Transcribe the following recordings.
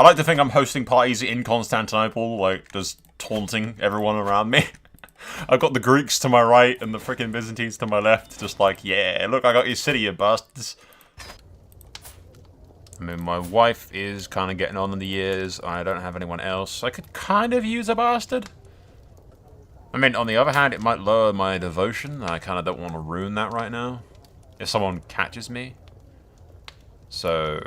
like to think I'm hosting parties in Constantinople, like, just taunting everyone around me. I've got the Greeks to my right and the freaking Byzantines to my left, just like, yeah, look, I got your city, you bastards. I mean, my wife is kind of getting on in the years. I don't have anyone else. I could kind of use a bastard. I mean, on the other hand, it might lower my devotion. I kind of don't want to ruin that right now. If someone catches me. So,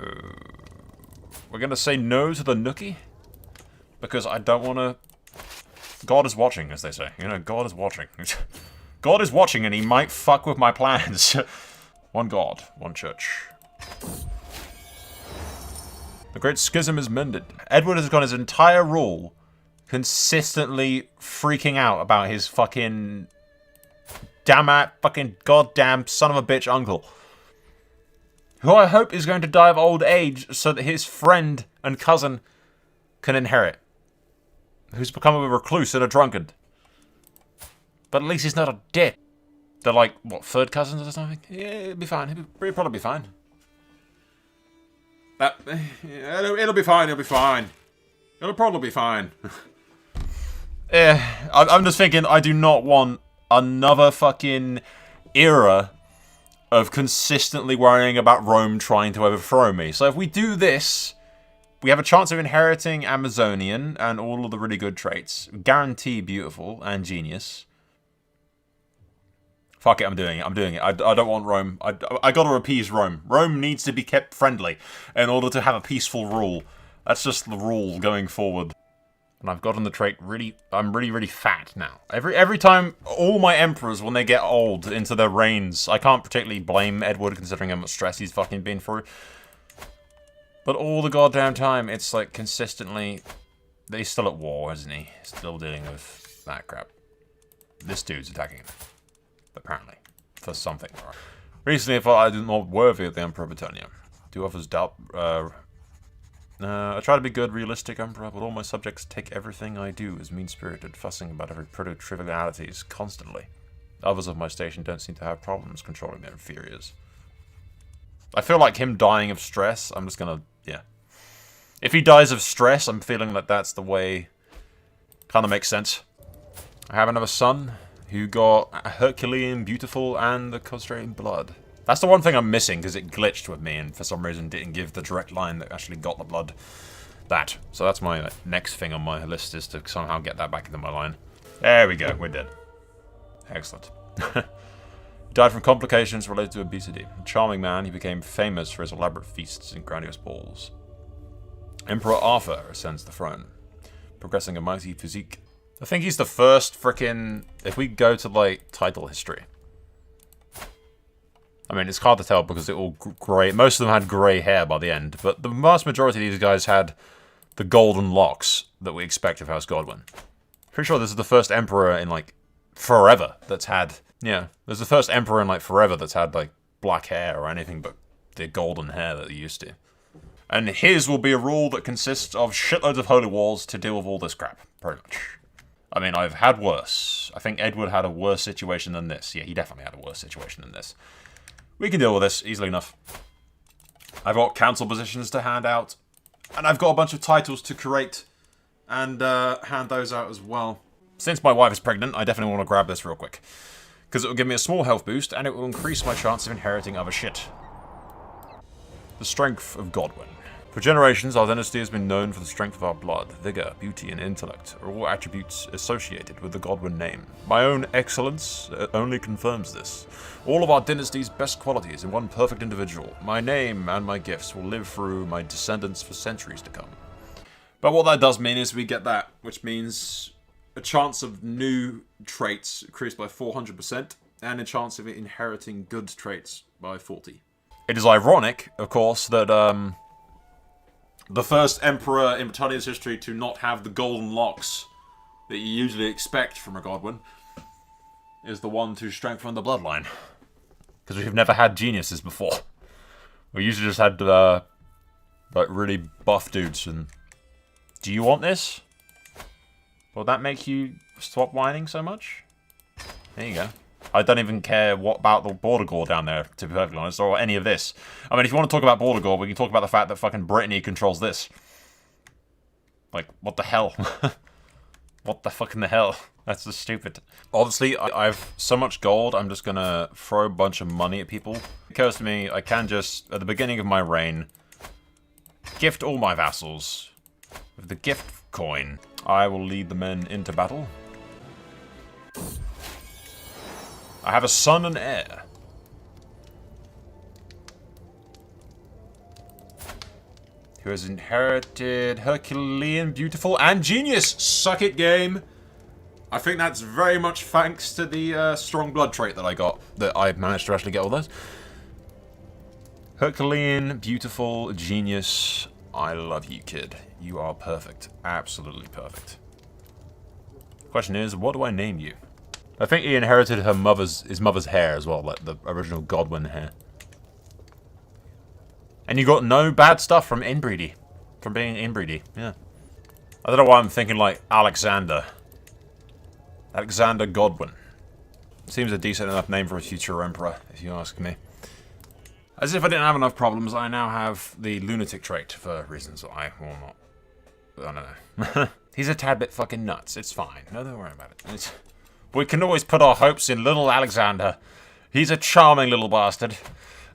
we're going to say no to the nookie. Because I don't want to... God is watching, as they say. You know, God is watching. God is watching and he might fuck with my plans. One God, one church. The Great Schism is mended. Edward has got his entire rule consistently freaking out about his fucking fucking goddamn son of a bitch uncle. Who I hope is going to die of old age so that his friend and cousin can inherit. Who's become a recluse and a drunkard. But at least he's not a dick. They're like, what, third cousins or something? Yeah, it'll be fine. It'll probably be fine. It'll be fine, it'll be fine. It'll probably be fine. Yeah, I'm just thinking, I do not want another fucking era of consistently worrying about Rome trying to overthrow me. So if we do this, we have a chance of inheriting Amazonian and all of the really good traits. Guarantee beautiful and genius. Fuck it, I'm doing it. I'm doing it. I don't want Rome. I gotta appease Rome. Rome needs to be kept friendly in order to have a peaceful rule. That's just the rule going forward. And I've gotten the trait really... I'm really fat now. Every time, all my emperors, when they get old into their reigns, I can't particularly blame Edward considering how much stress he's fucking been through. But all the goddamn time, it's like consistently... He's still at war, isn't he? Still dealing with that crap. This dude's attacking him. Apparently. For something. Recently I thought I was more worthy of the Emperor of Britannia. Do others doubt... I try to be good, realistic Emperor, but all my subjects take everything I do as mean-spirited, fussing about every trivialities constantly. Others of my station don't seem to have problems controlling their inferiors. I feel like him dying of stress, I'm just gonna... yeah. If he dies of stress, I'm feeling that that's the way... Kinda makes sense. I have another son who got Herculean, beautiful, and the Crusader blood. That's the one thing I'm missing, because it glitched with me, and for some reason didn't give the direct line that actually got the blood. That. So that's my next thing on my list, is to somehow get that back into my line. There we go, we're dead. Excellent. He died from complications related to obesity. A charming man, he became famous for his elaborate feasts and grandiose balls. Emperor Arthur ascends the throne, progressing a mighty physique. I think he's the first frickin'... If we go to, like, title history. I mean, it's hard to tell because it all grey... Most of them had grey hair by the end. But the vast majority of these guys had the golden locks that we expect of House Godwin. Pretty sure this is the first emperor in, like, forever that's had... Yeah, there's the first emperor in, like, forever that's had, like, black hair or anything but the golden hair that they used to. And his will be a rule that consists of shitloads of holy wars to deal with all this crap. Pretty much. I mean, I've had worse. I think Edward had a worse situation than this. Yeah, he definitely had a worse situation than this. We can deal with this easily enough. I've got council positions to hand out. And I've got a bunch of titles to create and hand those out as well. Since my wife is pregnant, I definitely want to grab this real quick. Because it will give me a small health boost and it will increase my chance of inheriting other shit. The strength of Godwin. For generations, our dynasty has been known for the strength of our blood, vigor, beauty, and intellect, are all attributes associated with the Godwin name. My own excellence only confirms this. All of our dynasty's best qualities in one perfect individual. My name and my gifts will live through my descendants for centuries to come. But what that does mean is we get that, which means a chance of new traits increased by 400%, and a chance of inheriting good traits by 40. It is ironic, of course, that, the first emperor in Britannia's history to not have the golden locks that you usually expect from a Godwin is the one to strengthen the bloodline. Because we've never had geniuses before. We usually just had, like, really buff dudes. And do you want this? Will that make you stop whining so much? There you go. I don't even care what about the border gore down there, to be perfectly honest, or any of this. I mean, if you want to talk about border gore, we can talk about the fact that fucking Brittany controls this. Like, what the hell? What the fuck in the hell? That's just stupid. Obviously, I have so much gold, I'm just gonna throw a bunch of money at people. It occurs to me, I can just, at the beginning of my reign, gift all my vassals with the gift coin. I will lead the men into battle. I have a son and heir. Who has inherited Herculean, beautiful, and genius. Suck it, game. I think that's very much thanks to the strong blood trait that I got, that I managed to actually get all those. Herculean, beautiful, genius. I love you, kid. You are perfect. Absolutely perfect. Question is, what do I name you? I think he inherited his mother's hair as well, like the original Godwin hair. And you got no bad stuff from inbreedy. From being inbreedy, yeah. I don't know why I'm thinking like Alexander. Alexander Godwin. Seems a decent enough name for a future emperor, if you ask me. As if I didn't have enough problems, I now have the lunatic trait for reasons I will not... I don't know. He's a tad bit fucking nuts. It's fine. No, don't worry about it. We can always put our hopes in little Alexander. He's a charming little bastard.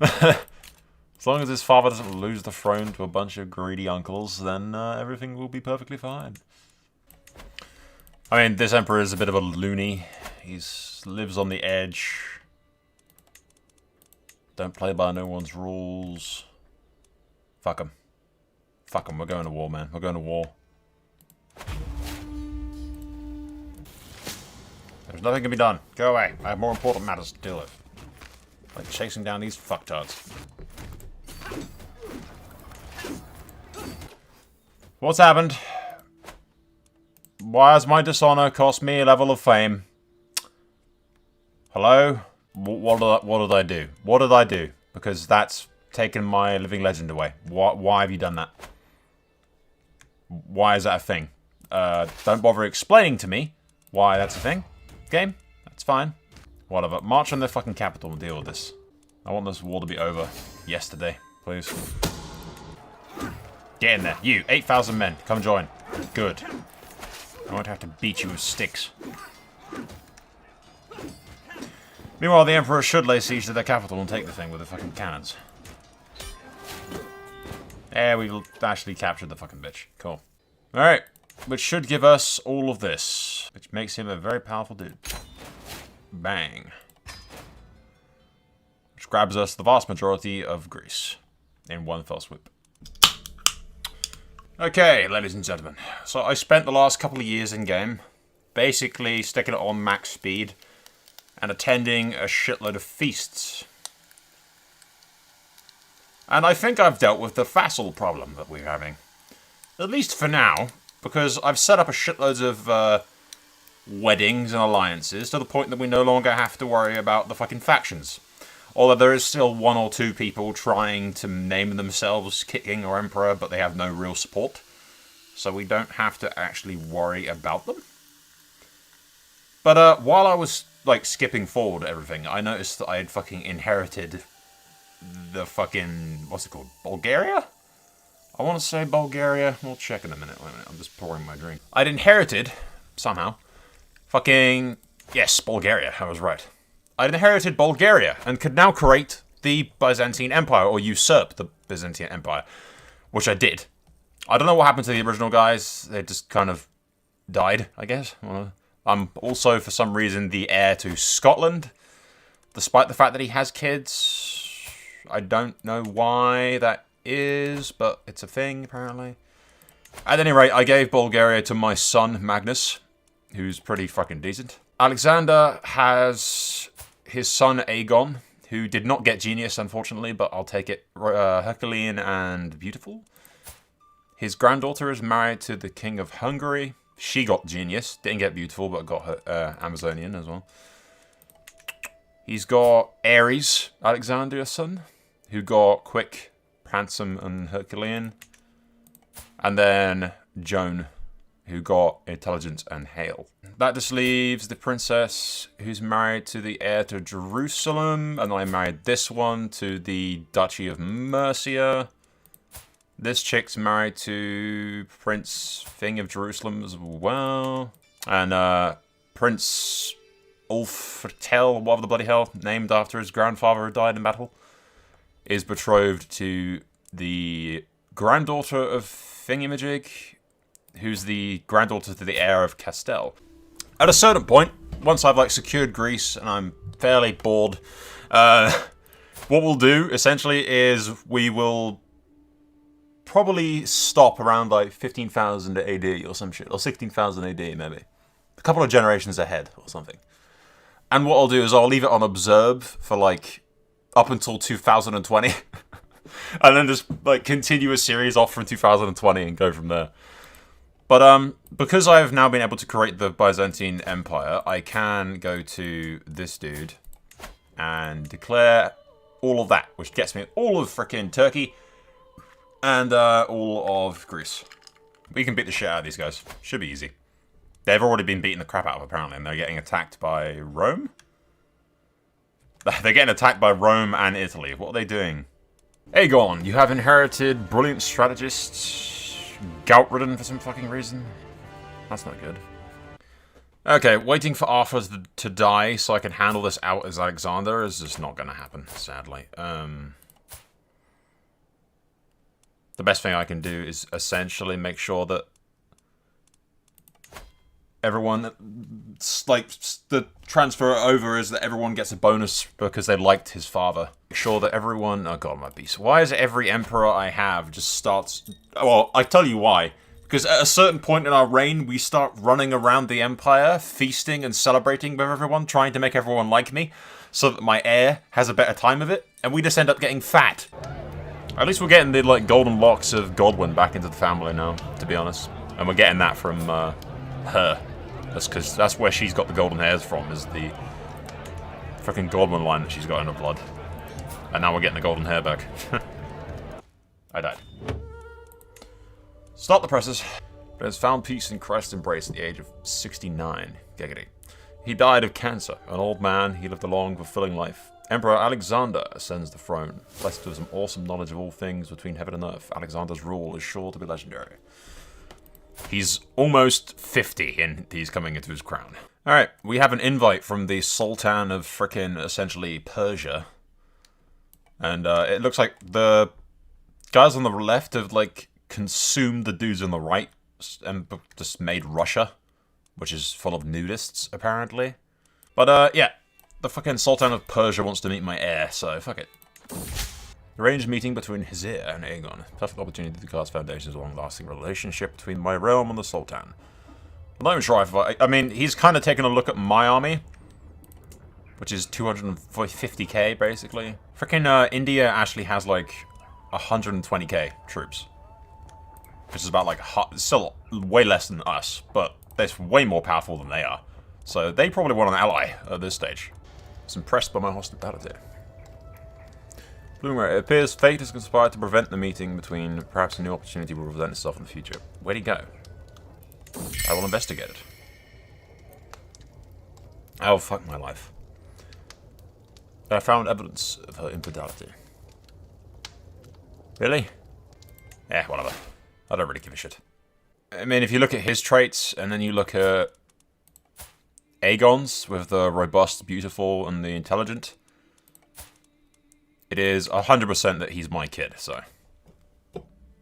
As long as his father doesn't lose the throne to a bunch of greedy uncles, then everything will be perfectly fine. I mean, this emperor is a bit of a loony. He lives on the edge. Don't play by no one's rules. Fuck him. Fuck him. We're going to war, man. We're going to war. There's nothing can be done. Go away. I have more important matters to deal with. Like chasing down these fucktards. What's happened? Why has my dishonor cost me a level of fame? Hello? What did I do? What did I do? Because that's taken my living legend away. Why have you done that? Why is that a thing? Don't bother explaining to me why that's a thing. Game? That's fine. Whatever. March on the fucking capital and deal with this. I want this war to be over yesterday, please. Get in there. You, 8,000 men. Come join. Good. I won't have to beat you with sticks. Meanwhile, the Emperor should lay siege to their capital and take the thing with the fucking cannons. We've actually captured the fucking bitch. Cool. Alright. Which should give us all of this. Which makes him a very powerful dude. Bang. Which grabs us the vast majority of Greece. In one fell swoop. Okay, ladies and gentlemen. So I spent the last couple of years in game basically sticking it on max speed and attending a shitload of feasts. And I think I've dealt with the vassal problem that we're having. At least for now, because I've set up a shitload of weddings and alliances to the point that we no longer have to worry about the fucking factions. Although there is still one or two people trying to name themselves king or emperor, but they have no real support. So we don't have to actually worry about them. But while I was like skipping forward everything, I noticed that I had fucking inherited the fucking, what's it called, Bulgaria? I want to say Bulgaria. We'll check in a minute. Wait a minute, I'm just pouring my drink. I'd inherited, somehow, fucking, yes, Bulgaria, I was right. I'd inherited Bulgaria and could now create the Byzantine Empire, or usurp the Byzantine Empire, which I did. I don't know what happened to the original guys. They just kind of died, I guess. I'm also, for some reason, the heir to Scotland, despite the fact that he has kids. I don't know why that is, but it's a thing, apparently. At any rate, I gave Bulgaria to my son, Magnus, who's pretty fucking decent. Alexander has his son, Aegon, who did not get genius, unfortunately, but I'll take it. Herculean and beautiful. His granddaughter is married to the king of Hungary. She got genius. Didn't get beautiful, but got her Amazonian as well. He's got Ares, Alexander's son, who got quick, handsome, and Herculean. And then Joan, who got intelligence and hail. That just leaves the princess who's married to the heir to Jerusalem, and I married this one to the Duchy of Mercia. This chick's married to Prince Thing of Jerusalem as well. And Prince Ulftel, whatever the bloody hell, named after his grandfather who died in battle, is betrothed to the granddaughter of Thingamajig, who's the granddaughter to the heir of Castell. At a certain point, once I've like secured Greece and I'm fairly bored, what we'll do essentially is we will probably stop around like 15,000 AD or some shit, or 16,000 AD maybe, a couple of generations ahead or something. And what I'll do is I'll leave it on observe for like up until 2020, and then just like continue a series off from 2020 and go from there. But because I've now been able to create the Byzantine Empire, I can go to this dude and declare all of that, which gets me all of frickin' Turkey and all of Greece. We can beat the shit out of these guys. Should be easy. They've already been beating the crap out of, apparently, and they're getting attacked by Rome? They're getting attacked by Rome and Italy. What are they doing? Aegon, you have inherited brilliant strategist gout-ridden for some fucking reason. That's not good. Okay, waiting for Arthur to die so I can handle this out as Alexander is just not going to happen, sadly. The best thing I can do is essentially make sure that everyone, like, the transfer over is that everyone gets a bonus because they liked his father. Make sure that everyone, oh god, my beast. Why is every emperor I have just starts, well, I tell you why. Because at a certain point in our reign, we start running around the empire, feasting and celebrating with everyone, trying to make everyone like me, so that my heir has a better time of it, and we just end up getting fat. At least we're getting the, like, golden locks of Godwin back into the family now, to be honest. And we're getting that from, her. That's because that's where she's got the golden hairs from, is the freaking Godwin line that she's got in her blood. And now we're getting the golden hair back. I died. Start the presses. But has found peace in Christ's embrace at the age of 69. Giggity. He died of cancer. An old man, he lived a long, fulfilling life. Emperor Alexander ascends the throne. Blessed with some awesome knowledge of all things between heaven and earth. Alexander's rule is sure to be legendary. He's almost 50 and he's coming into his crown. Alright, we have an invite from the Sultan of frickin' essentially Persia. And it looks like the guys on the left have like consumed the dudes on the right and just made Russia, which is full of nudists apparently. But yeah, the fucking Sultan of Persia wants to meet my heir, so fuck it. Arranged meeting between Hizir and Aegon. Perfect opportunity to cast foundations of a long-lasting relationship between my realm and the Sultan. I'm not even sure if I mean, he's kind of taken a look at my army, which is 250k, basically. Frickin' India actually has, like, 120k troops. Which is about, like, still way less than us, but they're way more powerful than they are. So they probably want an ally at this stage. I was impressed by my hospitality. Bloomer, it appears fate has conspired to prevent the meeting between. Perhaps a new opportunity will present itself in the future. Where'd he go? I will investigate it. Oh, fuck my life. I found evidence of her infidelity. Really? Eh, whatever. I don't really give a shit. I mean, if you look at his traits, and then you look at Aegon's, with the robust, beautiful, and the intelligent, it is 100% that he's my kid, so.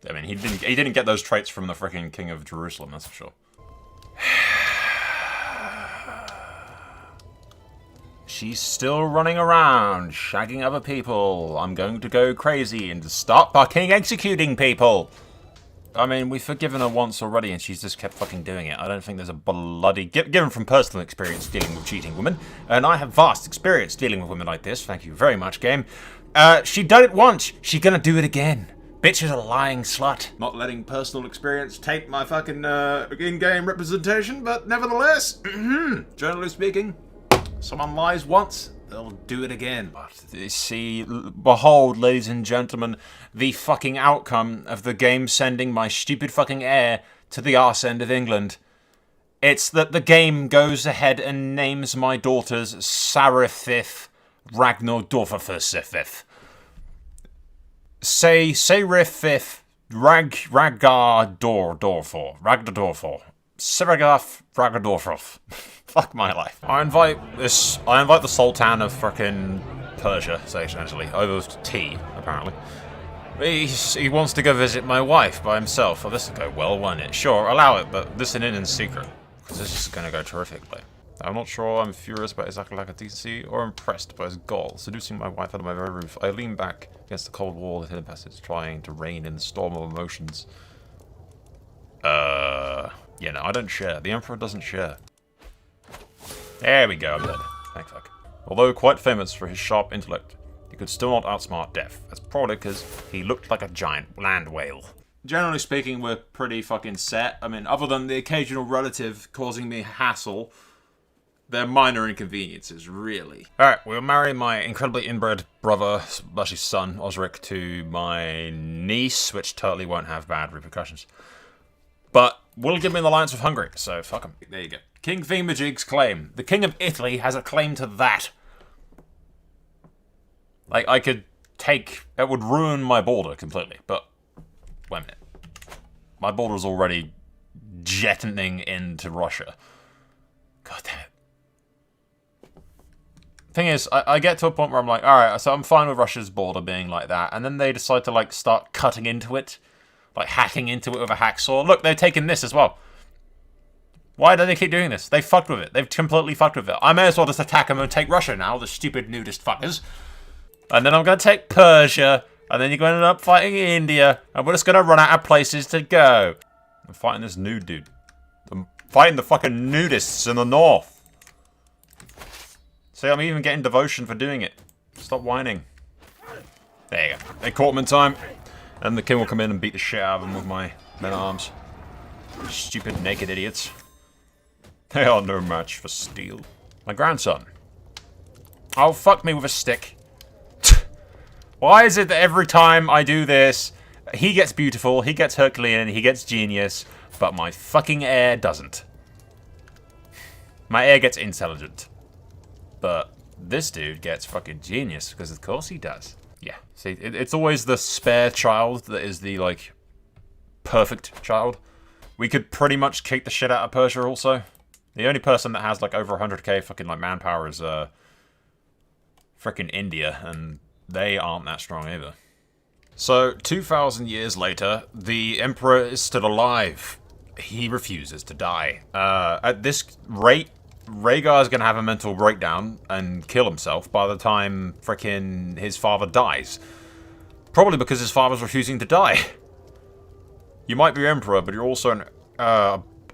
I mean, he didn't get those traits from the freaking King of Jerusalem, that's for sure. She's still running around, shagging other people. I'm going to go crazy and start fucking executing people. I mean, we've forgiven her once already and she's just kept fucking doing it. I don't think there's a bloody... Given from personal experience dealing with cheating women, and I have vast experience dealing with women like this, thank you very much, game. She done it once, she gonna do it again. Bitch is a lying slut. Not letting personal experience take my fucking in-game representation, but nevertheless, generally speaking, someone lies once, they'll do it again. But see, behold, ladies and gentlemen, the fucking outcome of the game sending my stupid fucking heir to the arse end of England. It's that the game goes ahead and names my daughters Sarafith Ragnar Dorfafith. Say Rifith Ragdadorfor. Siragaf Ragadorfov. Fuck my life. I invite the Sultan of frickin' Persia, essentially, over tea, apparently. He wants to go visit my wife by himself. Well, this will go well, won't it? Sure, allow it, but listen in secret. Because this is going to go terrifically. I'm not sure I'm furious about his lack of decency or impressed by his goal, seducing my wife under my very roof. I lean back against the cold wall in the passage, trying to rein in the storm of emotions. Yeah, no, I don't share. The Emperor doesn't share. There we go, I'm dead. Thank fuck. Although quite famous for his sharp intellect, he could still not outsmart death. That's probably because he looked like a giant land whale. Generally speaking, we're pretty fucking set. I mean, other than the occasional relative causing me hassle, they're minor inconveniences, really. Alright, we'll marry my incredibly inbred brother, slash son, Osric, to my niece, which totally won't have bad repercussions. But will give me an alliance with Hungary, so fuck him. There you go. King Thingamajig's claim. The King of Italy has a claim to that. Like, I could take... It would ruin my border completely, but... Wait a minute. My border's already jettoning into Russia. God damn it. Thing is, I get to a point where I'm like, alright, so I'm fine with Russia's border being like that, and then they decide to, like, start cutting into it. Like, hacking into it with a hacksaw. Look, they've taken this as well. Why do they keep doing this? They fucked with it. They've completely fucked with it. I may as well just attack them and take Russia now, the stupid nudist fuckers. And then I'm going to take Persia, and then you're going to end up fighting India, and we're just going to run out of places to go. I'm fighting this nude dude. I'm fighting the fucking nudists in the north. See, I'm even getting devotion for doing it. Stop whining. There you go. They caught him in time. And the king will come in and beat the shit out of him with my men-at-arms. Stupid naked idiots. They are no match for steel. My grandson. Oh, fuck me with a stick. Why is it that every time I do this, he gets beautiful, he gets Herculean, he gets genius, but my fucking heir doesn't? My heir gets intelligent. But this dude gets fucking genius, because of course he does. Yeah, see, it's always the spare child that is the, like, perfect child. We could pretty much kick the shit out of Persia also. The only person that has, like, over 100k fucking, like, manpower is, frickin' India, and they aren't that strong either. So, 2,000 years later, the Emperor is still alive. He refuses to die. At this rate, Rhaegar is going to have a mental breakdown and kill himself by the time frickin' his father dies. Probably because his father's refusing to die. You might be Emperor, but you're also an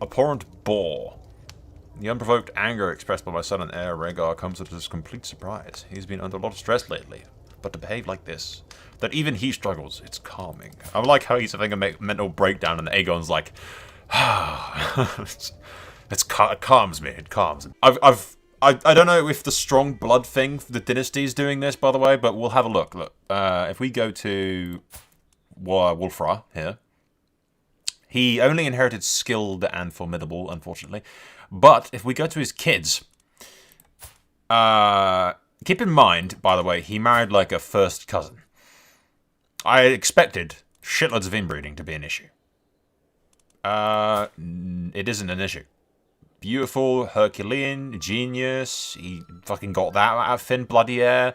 abhorrent bore. The unprovoked anger expressed by my son and heir, Rhaegar, comes as a complete surprise. He's been under a lot of stress lately. But to behave like this, that even he struggles, it's calming. I like how he's having a mental breakdown and Aegon's like, it calms me. It calms. I don't know if the strong blood thing for the dynasty is doing this, by the way, but we'll have a look. Look, if we go to Wulfra here, he only inherited skilled and formidable, unfortunately. But if we go to his kids, keep in mind, by the way, he married like a first cousin. I expected shitloads of inbreeding to be an issue. It isn't an issue. Beautiful, Herculean, genius. He fucking got that out of thin bloody air.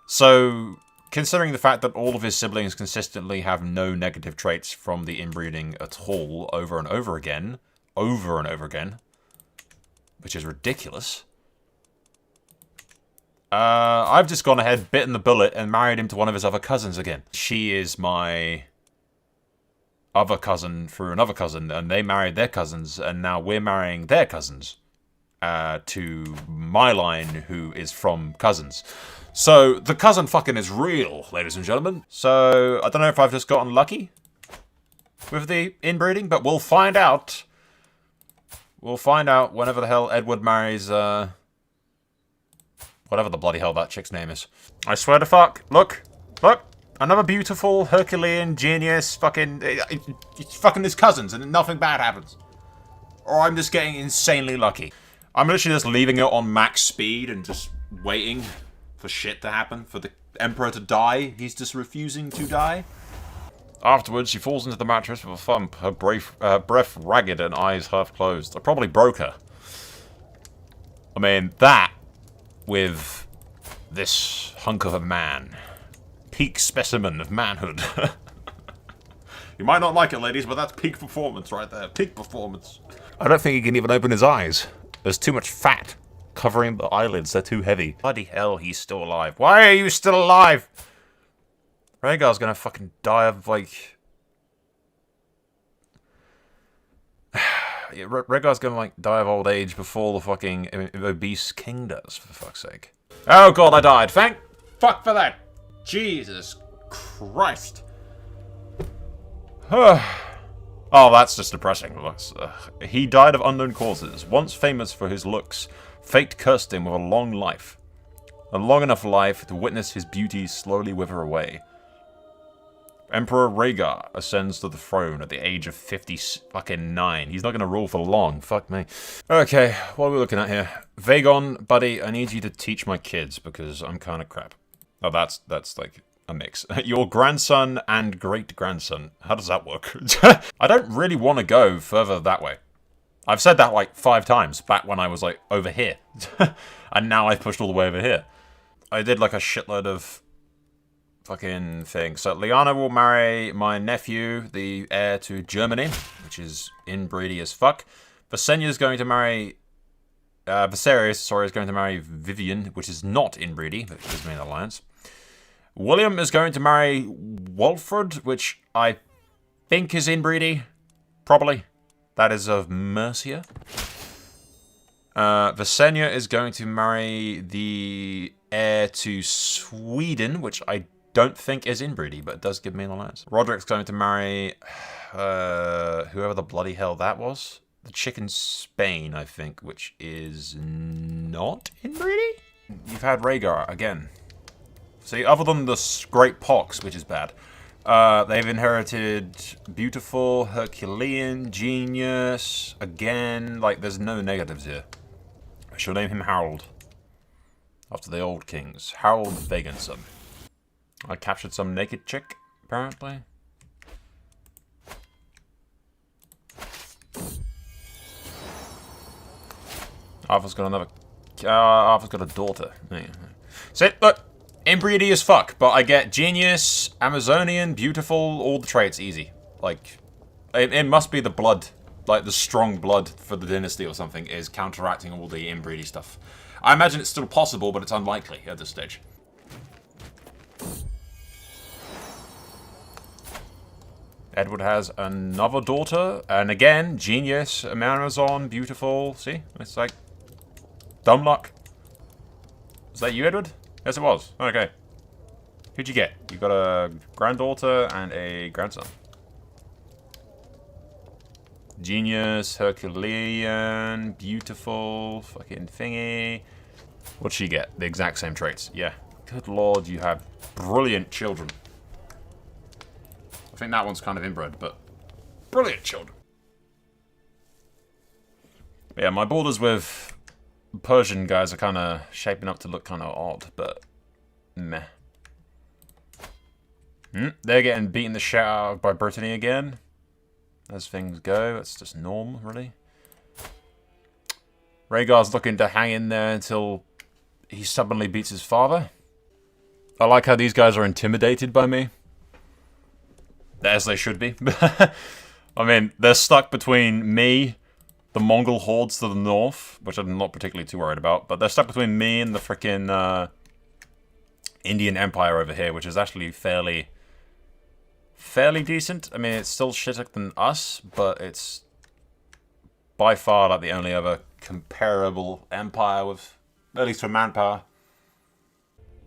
So, considering the fact that all of his siblings consistently have no negative traits from the inbreeding at all, over and over again, which is ridiculous. I've just gone ahead, bitten the bullet, and married him to one of his other cousins again. She is my other cousin through another cousin, and they married their cousins, and now we're marrying their cousins to my line, who is from cousins. So, the cousin fucking is real, ladies and gentlemen. So, I don't know if I've just gotten lucky with the inbreeding, but we'll find out. We'll find out whenever the hell Edward marries, whatever the bloody hell that chick's name is. I swear to fuck. Look. Another beautiful, Herculean, genius, fucking... It's fucking his cousins, and nothing bad happens. Or I'm just getting insanely lucky. I'm literally just leaving it on max speed and just waiting for shit to happen, for the Emperor to die. He's just refusing to die. Afterwards, she falls into the mattress with a thump, her breath ragged and eyes half closed. I probably broke her. I mean, that with this hunk of a man. Peak specimen of manhood. You might not like it, ladies, but that's peak performance right there. Peak performance. I don't think he can even open his eyes. There's too much fat covering the eyelids. They're too heavy. Bloody hell, he's still alive. Why are you still alive? Rhaegar's gonna fucking die of, like... Rhaegar's gonna, like, die of old age before the fucking obese king does, for fuck's sake. Oh god, I died. Thank fuck for that. Jesus Christ. Oh, that's just depressing. He died of unknown causes. Once famous for his looks, fate cursed him with a long life. A long enough life to witness his beauty slowly wither away. Emperor Rhaegar ascends to the throne at the age of 59. He's not going to rule for long. Fuck me. Okay, what are we looking at here? Vagon, buddy, I need you to teach my kids because I'm kind of crap. Oh, that's like... a mix. Your grandson and great-grandson. How does that work? I don't really want to go further that way. I've said that like 5 times back when I was like over here. And now I've pushed all the way over here. I did like a shitload of fucking things. So Lyanna will marry my nephew, the heir to Germany, which is inbreedy as fuck. Visenya's going to marry... Viserys, sorry, is going to marry Vivian, which is not inbreedy, but gives me an alliance. William is going to marry Walford, which I think is inbreedy. Probably. That is of Mercia. Visenya is going to marry the heir to Sweden, which I don't think is inbreedy, but it does give me an alliance. Roderick's going to marry whoever the bloody hell that was. The chick in Spain, I think, which is not inbreedy? You've had Rhaegar again. See, other than the Great Pox, which is bad, they've inherited beautiful, Herculean, genius, again, like, there's no negatives here. I shall name him Harold, after the old kings. Harold Vagonson. I captured some naked chick, apparently. Arthur's got another... Arthur's got a daughter. See, look! Inbreedy as fuck, but I get genius, Amazonian, beautiful, all the traits easy. Like, it must be the blood, like the strong blood for the dynasty or something is counteracting all the inbreedy stuff. I imagine it's still possible, but it's unlikely at this stage. Edward has another daughter, and again, genius, Amazon, beautiful. See, it's like dumb luck. Is that you, Edward? Yes, it was. Okay. Who'd you get? You got a granddaughter and a grandson. Genius, Herculean, beautiful, fucking thingy. What'd she get? The exact same traits. Yeah. Good lord, you have brilliant children. I think that one's kind of inbred, but brilliant children. But yeah, my borders with Persian guys are kind of shaping up to look kind of odd, but meh. They're getting beaten the shit out of by Brittany again. As things go, it's just norm, really. Rhaegar's looking to hang in there until he stubbornly beats his father. I like how these guys are intimidated by me. As they should be. I mean, they're stuck between me, the Mongol hordes to the north, which I'm not particularly too worried about, but they're stuck between me and the frickin' Indian Empire over here, which is actually fairly decent. I mean, it's still shitter than us, but it's by far like the only other comparable empire with, at least for manpower.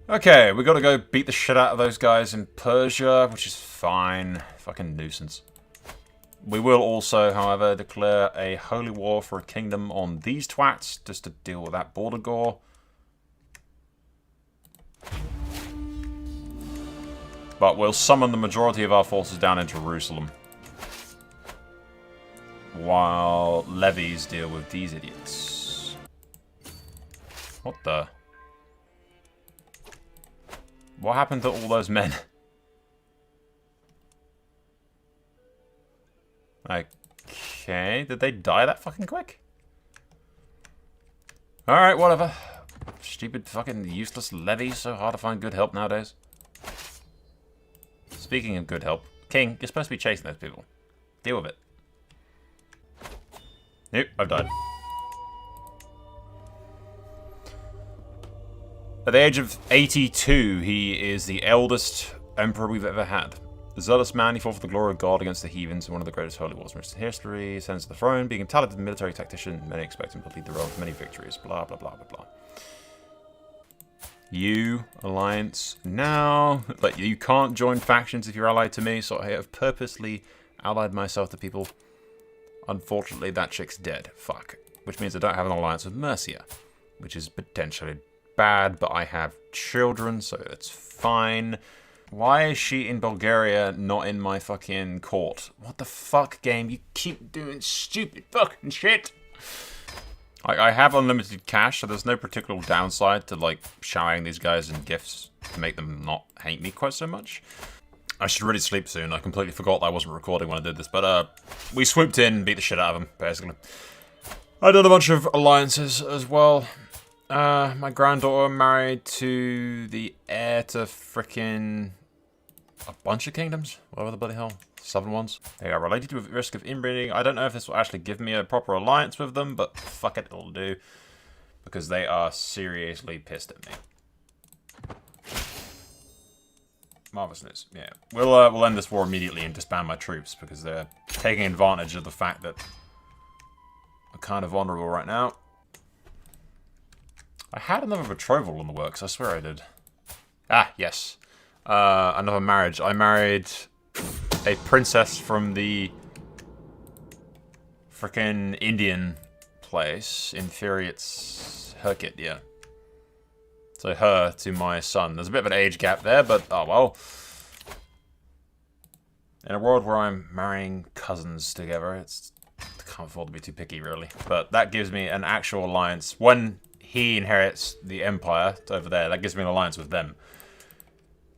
Okay, we gotta go beat the shit out of those guys in Persia, which is fine. Fucking nuisance. We will also, however, declare a holy war for a kingdom on these twats, just to deal with that border gore. But we'll summon the majority of our forces down into Jerusalem. While levies deal with these idiots. What the... What happened to all those men? Okay, did they die that fucking quick? Alright, whatever. Stupid fucking useless levies, so hard to find good help nowadays. Speaking of good help, King, you're supposed to be chasing those people. Deal with it. Nope, I've died. At the age of 82, he is the eldest emperor we've ever had. The zealous man, he fought for the glory of God against the heathens in one of the greatest holy wars in recent history. He ascends to the throne, being a talented military tactician. Many expect him to lead the road to many victories. Blah, blah, blah, blah, blah. You, alliance, now. Like, you can't join factions if you're allied to me, so I have purposely allied myself to people. Unfortunately, that chick's dead. Fuck. Which means I don't have an alliance with Mercia, which is potentially bad, but I have children, so it's fine. Why is she in Bulgaria, not in my fucking court? What the fuck, game? You keep doing stupid fucking shit. I have unlimited cash, so there's no particular downside to, like, showering these guys in gifts to make them not hate me quite so much. I should really sleep soon. I completely forgot that I wasn't recording when I did this, but, we swooped in and beat the shit out of them, basically. I did a bunch of alliances as well. My granddaughter married to the heir to frickin' a bunch of kingdoms, whatever the bloody hell, 7 ones. They are related with risk of inbreeding. I don't know if this will actually give me a proper alliance with them, but fuck it, it'll do. Because they are seriously pissed at me. Marvelous news, yeah. We'll end this war immediately and disband my troops, because they're taking advantage of the fact that we're kind of vulnerable right now. I had another betrothal in the works, I swear I did. Ah, yes. Another marriage. I married a princess from the frickin' Indian place. In theory, it's her kid, yeah. So her to my son. There's a bit of an age gap there, but oh well. In a world where I'm marrying cousins together, I can't afford to be too picky, really. But that gives me an actual alliance. When he inherits the empire over there, that gives me an alliance with them.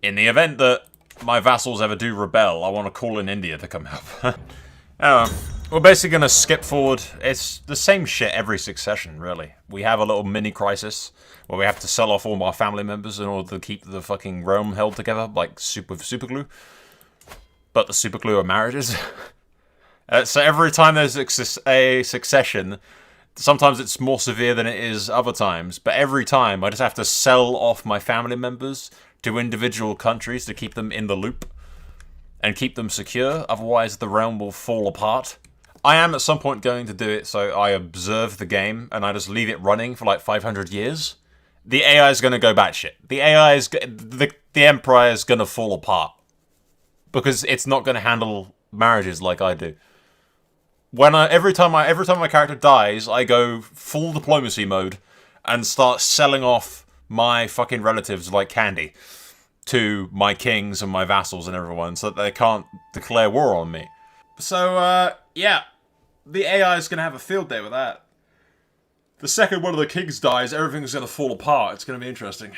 In the event that my vassals ever do rebel, I want to call in India to come help. We're basically going to skip forward. It's the same shit every succession, really. We have a little mini crisis where we have to sell off all our family members in order to keep the fucking realm held together, like super glue. But the super glue are marriages. So every time there's a succession, sometimes it's more severe than it is other times, but every time I just have to sell off my family members to individual countries to keep them in the loop and keep them secure, otherwise the realm will fall apart. I am at some point going to do it, so I observe the game and I just leave it running for like 500 years. The AI is going to go batshit. The AI is... The Empire is going to fall apart. Because it's not going to handle marriages like I do. Every time my character dies, I go full diplomacy mode and start selling off my fucking relatives like candy to my kings and my vassals and everyone so that they can't declare war on me. So, yeah. The AI is going to have a field day with that. The second one of the kings dies, everything's going to fall apart. It's going to be interesting.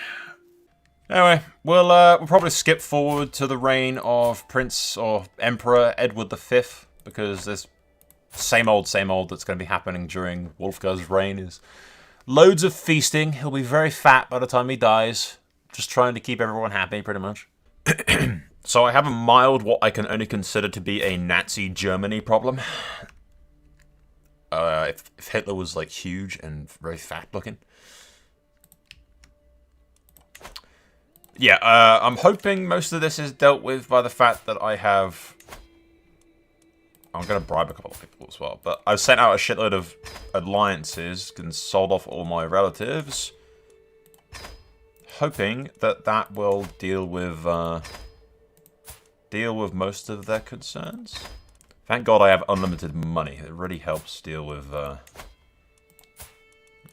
Anyway, we'll probably skip forward to the reign of Prince or Emperor Edward V, because there's same old that's going to be happening during Wolfgar's reign is loads of feasting. He'll be very fat by the time he dies. Just trying to keep everyone happy, pretty much. So I have a mild, what I can only consider to be a Nazi Germany problem. If Hitler was, like, huge and very fat-looking. Yeah, I'm hoping most of this is dealt with by the fact that I have... I'm going to bribe a couple of people as well. But I've sent out a shitload of alliances and sold off all my relatives. Hoping that that will deal with most of their concerns. Thank God I have unlimited money. It really helps deal with...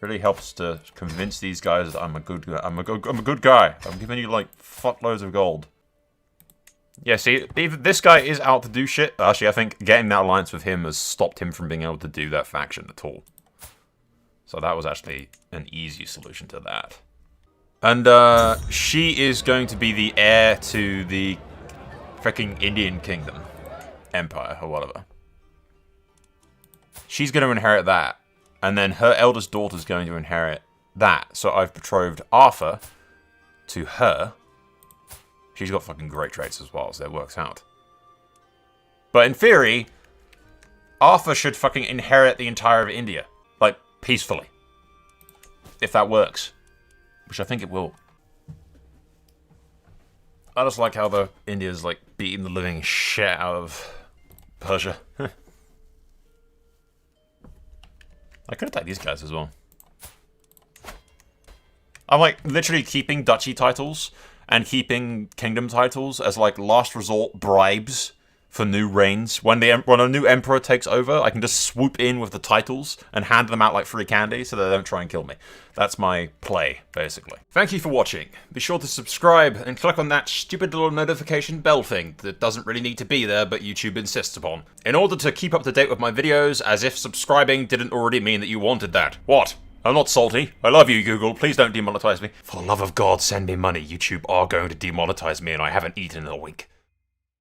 really helps to convince these guys that I'm a good guy. I'm a good guy. I'm giving you, like, fuckloads of gold. Yeah, see, this guy is out to do shit. Actually, I think getting that alliance with him has stopped him from being able to do that faction at all. So that was actually an easy solution to that. And, she is going to be the heir to the freaking Indian Kingdom. Empire, or whatever. She's going to inherit that. And then her eldest daughter's going to inherit that. So I've betrothed Arthur to her. She's got fucking great traits as well, so it works out. But in theory, Arthur should fucking inherit the entire of India. Like, peacefully. If that works. Which I think it will. I just like how the India's, like, beating the living shit out of Persia. I could attack these guys as well. I'm, like, literally keeping duchy titles and keeping kingdom titles as, like, last resort bribes for new reigns. When a new emperor takes over, I can just swoop in with the titles and hand them out like free candy so they don't try and kill me. That's my play, basically. Thank you for watching. Be sure to subscribe and click on that stupid little notification bell thing that doesn't really need to be there, but YouTube insists upon, in order to keep up to date with my videos, as if subscribing didn't already mean that you wanted that. What? I'm not salty. I love you, Google. Please don't demonetize me. For the love of God, send me money. YouTube are going to demonetize me and I haven't eaten in a week.